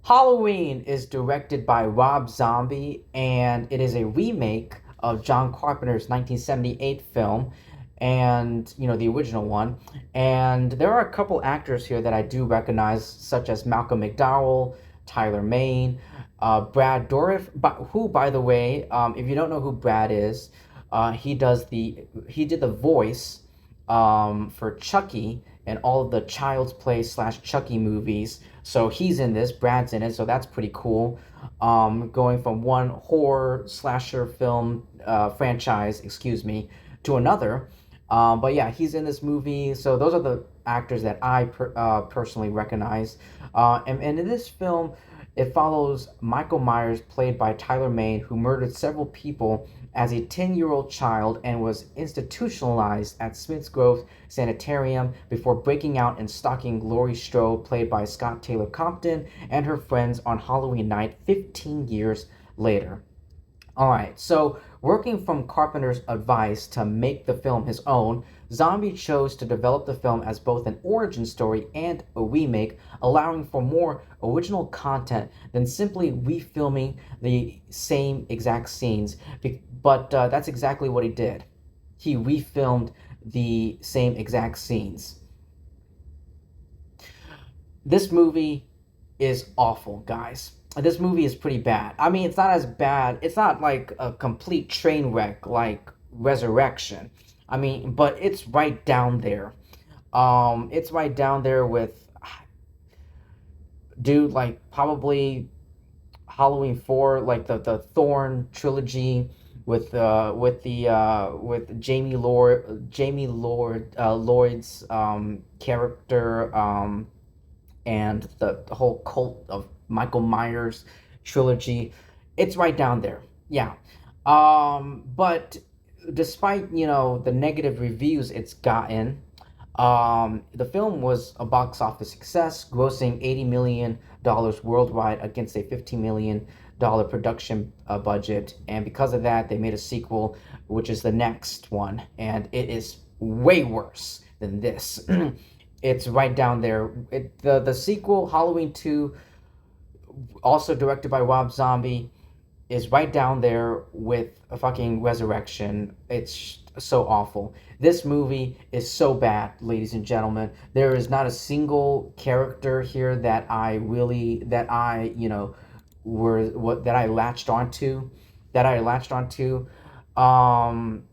Halloween is directed by Rob Zombie, and it is a remake of John Carpenter's 1978 film, and the original one. And there are a couple actors here that I do recognize, such as Malcolm McDowell, Tyler Mane, Brad Dourif, who, by the way, if you don't know who Brad is, he did the voice for Chucky and all of the Child's Play slash Chucky movies. So he's in this, Brad's in it, so that's pretty cool. Going from one horror slasher film franchise, excuse me, to another. But yeah, he's in this movie. So those are the actors that I personally recognize. And in this film, it follows Michael Myers, played by Tyler Mane, who murdered several people as a 10-year-old child and was institutionalized at Smiths Grove Sanitarium before breaking out and stalking Laurie Strode, played by Scott Taylor Compton, and her friends on Halloween night 15 years later. All right, so working from Carpenter's advice to make the film his own, Zombie chose to develop the film as both an origin story and a remake, allowing for more original content than simply refilming the same exact scenes. But that's exactly what he did. He refilmed the same exact scenes. This movie is awful, guys. This movie is pretty bad. I mean, it's not as bad. It's not like a complete train wreck like Resurrection. I mean, but it's right down there. It's right down there with, dude, like probably Halloween 4, like the Thorn trilogy with Lloyd's character, and the whole cult of Michael Myers trilogy. It's right down there. Yeah. But despite, the negative reviews it's gotten, the film was a box office success, grossing $80 million worldwide against a $15 million production budget. And because of that, they made a sequel, which is the next one, and it is way worse than this. It's right down there. The sequel, Halloween 2, also directed by Rob Zombie, is right down there with a fucking Resurrection. It's so awful. This movie is so bad, ladies and gentlemen. There is not a single character here that I, that I latched onto, Um,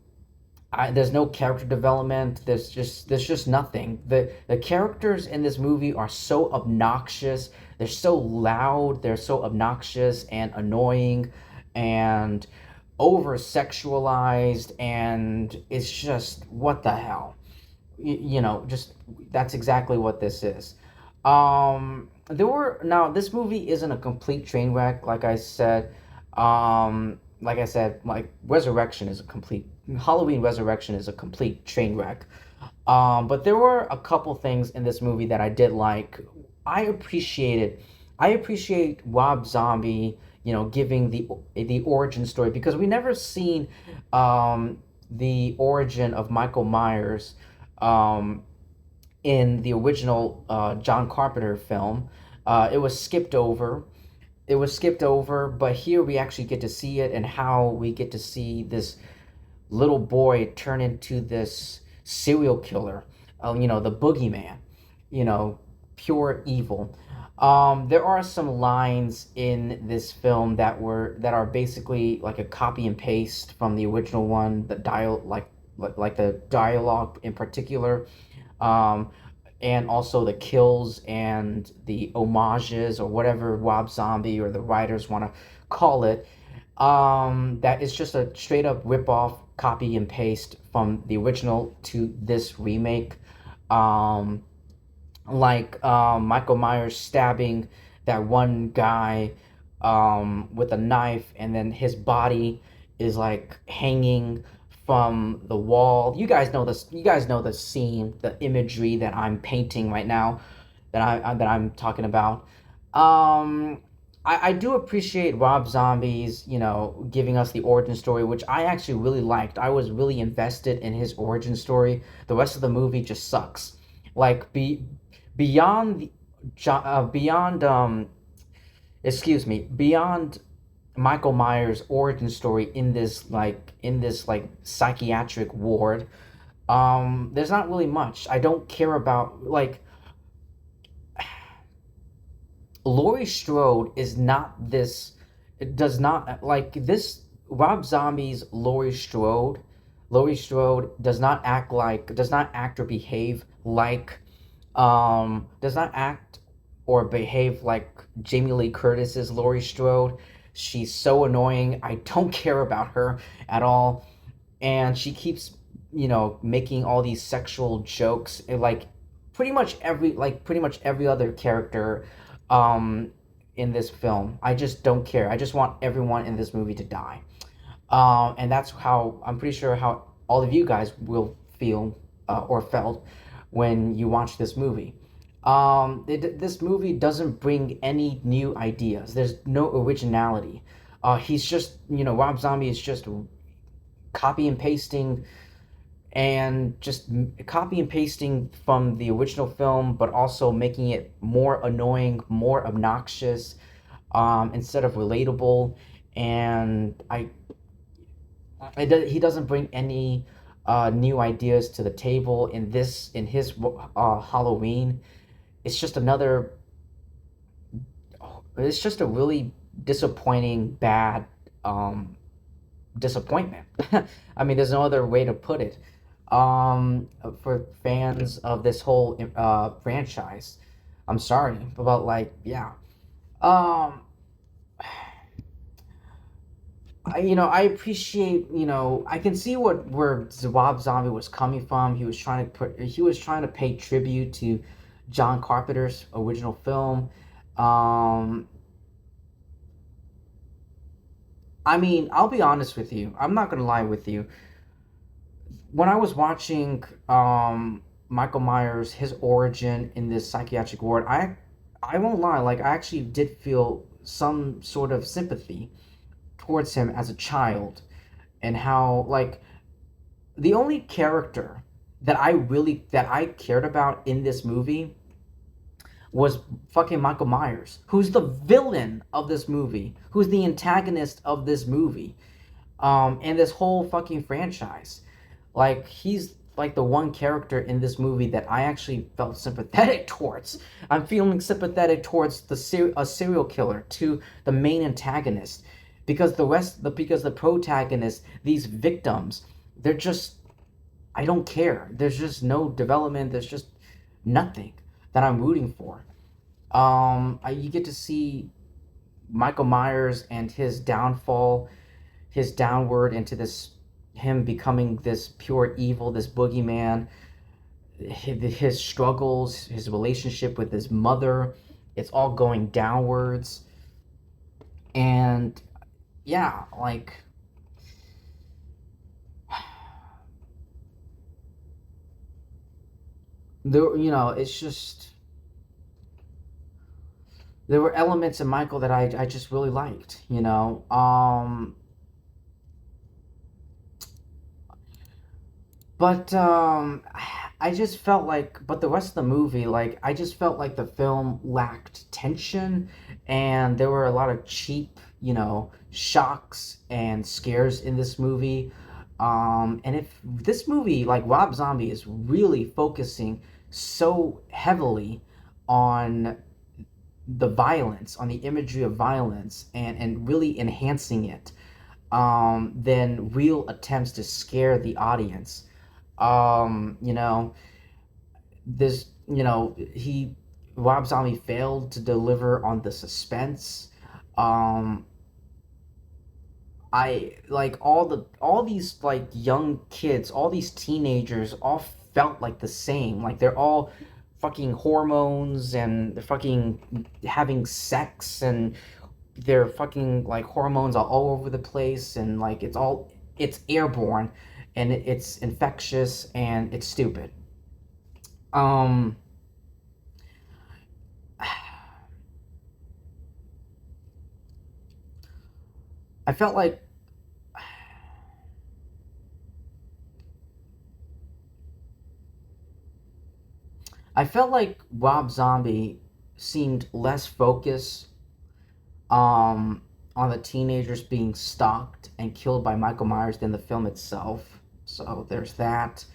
there's no character development. There's just nothing. The characters in this movie are so obnoxious. They're so loud. They're so obnoxious and annoying, and over sexualized, and it's just, what the hell. Just, that's exactly what this is. Now, this movie isn't a complete train wreck, like I said. Like Resurrection is a complete Halloween Resurrection is a complete train wreck. But there were a couple things in this movie that I did like. I appreciated, I appreciate Rob Zombie, giving the origin story, because we never seen the origin of Michael Myers um, in the original John Carpenter film. It was skipped over. But here we actually get to see it, and how we get to see this little boy turn into this serial killer, the boogeyman, you know, pure evil. There are some lines in this film that are basically like a copy and paste from the original one. Like the dialogue in particular, um, and also the kills and the homages, or whatever Rob Zombie or the writers want to call it. That is just a straight up rip off, copy and paste from the original to this remake. Um, Michael Myers stabbing that one guy with a knife, and then his body is like hanging from the wall. You guys know this. You guys know the scene, the imagery that I'm painting right now, that I'm talking about. Um, I do appreciate Rob Zombie's, giving us the origin story, which I actually really liked. I was really invested in his origin story. The rest of the movie just sucks. Like, beyond beyond excuse me, beyond Michael Myers' origin story in this like psychiatric ward, there's not really much. I don't care about like Laurie Strode is not this. It does not like this. Rob Zombie's Laurie Strode. Laurie Strode does not act or behave like does not act or behave like Jamie Lee Curtis's Laurie Strode. She's so annoying. I don't care about her at all, and she keeps making all these sexual jokes like pretty much every other character um in this film. I just don't care. I just want everyone in this movie to die. And that's how I'm pretty sure how all of you guys will feel or felt when you watch this movie. This movie doesn't bring any new ideas. There's no originality. He's just, Rob Zombie is just copy and pasting and just copy and pasting from the original film, but also making it more annoying, more obnoxious, instead of relatable. And he doesn't bring any new ideas to the table in his Halloween. It's just another. It's just a really disappointing, bad disappointment. I mean, there's no other way to put it. For fans of this whole franchise, I'm sorry, but like, yeah. Um, I appreciate, I can see where Rob Zombie was coming from. He was trying to pay tribute to John Carpenter's original film. Um, I mean, I'll be honest with you. I'm not gonna lie with you. When I was watching Michael Myers, his origin in this psychiatric ward, I won't lie, like I actually did feel some sort of sympathy towards him as a child, and how like the only character that I cared about in this movie was fucking Michael Myers, who's the villain of this movie, who's the antagonist of this movie, and this whole fucking franchise. Like he's like the one character in this movie that I actually felt sympathetic towards. I'm feeling sympathetic towards a serial killer, to the main antagonist, because the protagonists, these victims, they're just, I don't care. There's just no development. There's just nothing that I'm rooting for. You get to see Michael Myers and his downfall, his downward into this, him becoming this pure evil, this boogeyman, his struggles, his relationship with his mother, it's all going downwards. And yeah, like it's just there were elements in Michael that I just really liked. But I just felt like, but the rest of the movie, like I just felt like the film lacked tension, and there were a lot of cheap, shocks and scares in this movie. And if this movie, like Rob Zombie, is really focusing so heavily on the violence, on the imagery of violence, and really enhancing it, than real attempts to scare the audience. Um, you know, he Rob Zombie failed to deliver on the suspense. Um, I like all these like young kids, all these teenagers, all felt like the same. Like they're all fucking hormones, and they're fucking having sex, and they're fucking like hormones are all over the place, and like it's airborne, and it's infectious, and it's stupid. Um, I felt like Rob Zombie seemed less focused um, on the teenagers being stalked and killed by Michael Myers than the film itself. So there's that.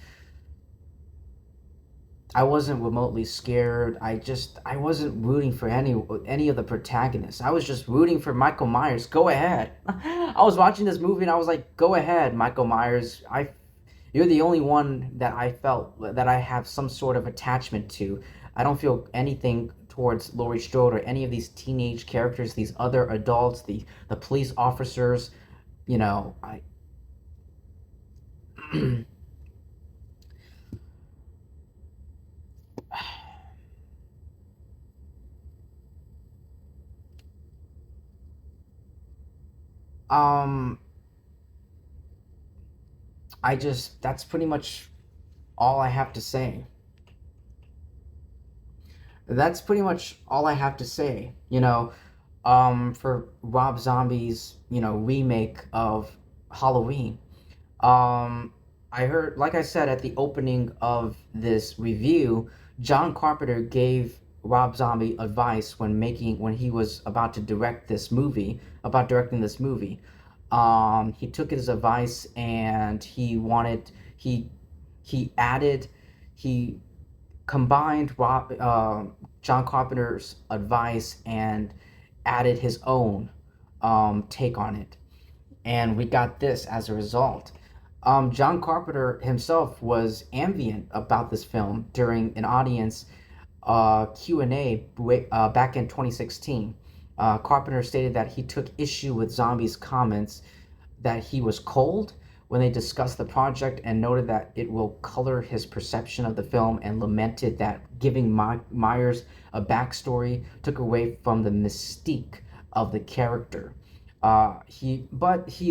I wasn't remotely scared. I wasn't rooting for any of the protagonists. I was just rooting for Michael Myers. Go ahead. I was watching this movie and I was like, "Go ahead, Michael Myers. You're the only one that I felt that I have some sort of attachment to. I don't feel anything towards Laurie Strode or any of these teenage characters, these other adults, the police officers. You know, I um I just that's pretty much all I have to say. That's pretty much all I have to say. For Rob Zombie's, remake of Halloween. Um, I heard, like I said at the opening of this review, John Carpenter gave Rob Zombie advice when he was about directing this movie. He took his advice and he added he combined John Carpenter's advice and added his own take on it, and we got this as a result. John Carpenter himself was ambient about this film during an audience Q&A back in 2016. Carpenter stated that he took issue with Zombie's comments that he was cold when they discussed the project and noted that it will color his perception of the film and lamented that giving Myers a backstory took away from the mystique of the character. He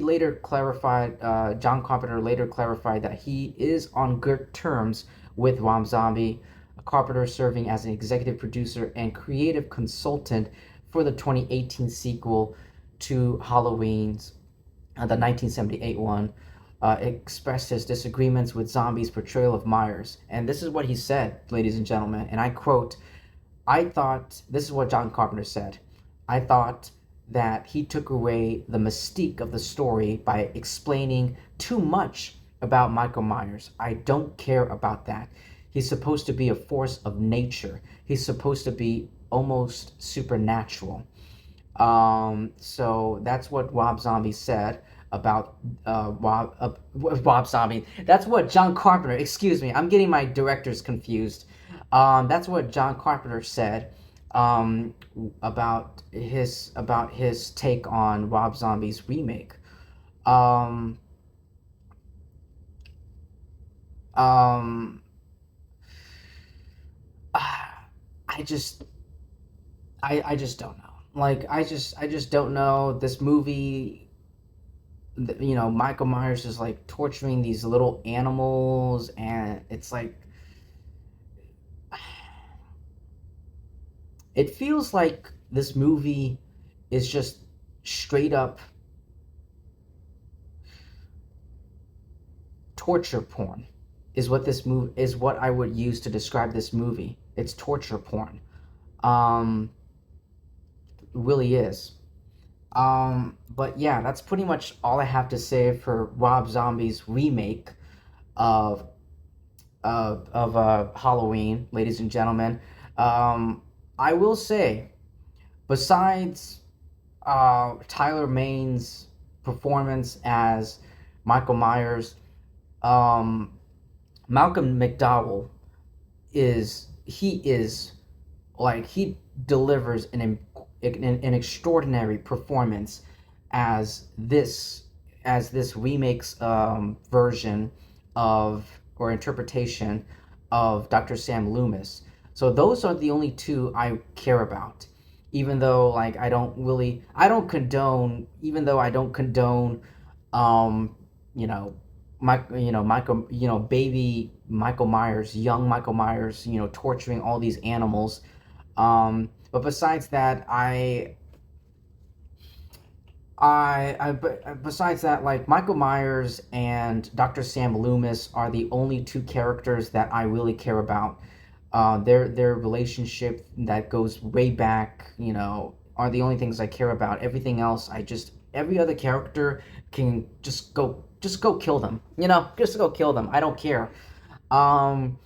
later clarified, John Carpenter later clarified that he is on good terms with Rob Zombie, Carpenter serving as an executive producer and creative consultant for the 2018 sequel to Halloween's, the 1978 one, expressed his disagreements with Zombie's portrayal of Myers. And this is what he said, ladies and gentlemen, and I quote, I thought, this is what John Carpenter said, I thought that he took away the mystique of the story by explaining too much about Michael Myers. I don't care about that. He's supposed to be a force of nature. He's supposed to be almost supernatural. So that's what Rob Zombie said about Rob Zombie. That's what John Carpenter. Excuse me, I'm getting my directors confused. That's what John Carpenter said um, about his take on Rob Zombie's remake. Um, um, I just I just don't know. Like I just don't know this movie. Michael Myers is like torturing these little animals, and it's like it feels like this movie is just straight up torture porn. Is what I would use to describe this movie. It's torture porn. Um, really is. But yeah, that's pretty much all I have to say for Rob Zombie's remake of Halloween, ladies and gentlemen. I will say, besides Tyler Maine's performance as Michael Myers, um, Malcolm McDowell is like he delivers an extraordinary performance as this remakes version of or interpretation of Dr. Sam Loomis. So those are the only two I care about. Even though like I don't condone even though I don't condone um you know Michael, baby Michael Myers, young Michael Myers, torturing all these animals. But besides that, besides that, like Michael Myers and Dr. Sam Loomis are the only two characters that I really care about. Their relationship that goes way back, are the only things I care about. Everything else, every other character can just go kill them. You know, just go kill them. I don't care. Um,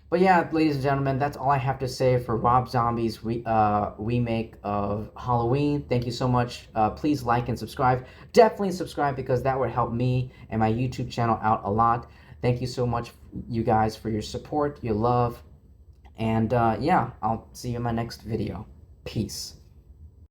but yeah, ladies and gentlemen, that's all I have to say for Rob Zombie's remake of Halloween. Thank you so much. Please like and subscribe. Definitely subscribe because that would help me and my YouTube channel out a lot. Thank you so much, you guys, for your support, your love. And yeah, I'll see you in my next video. Peace.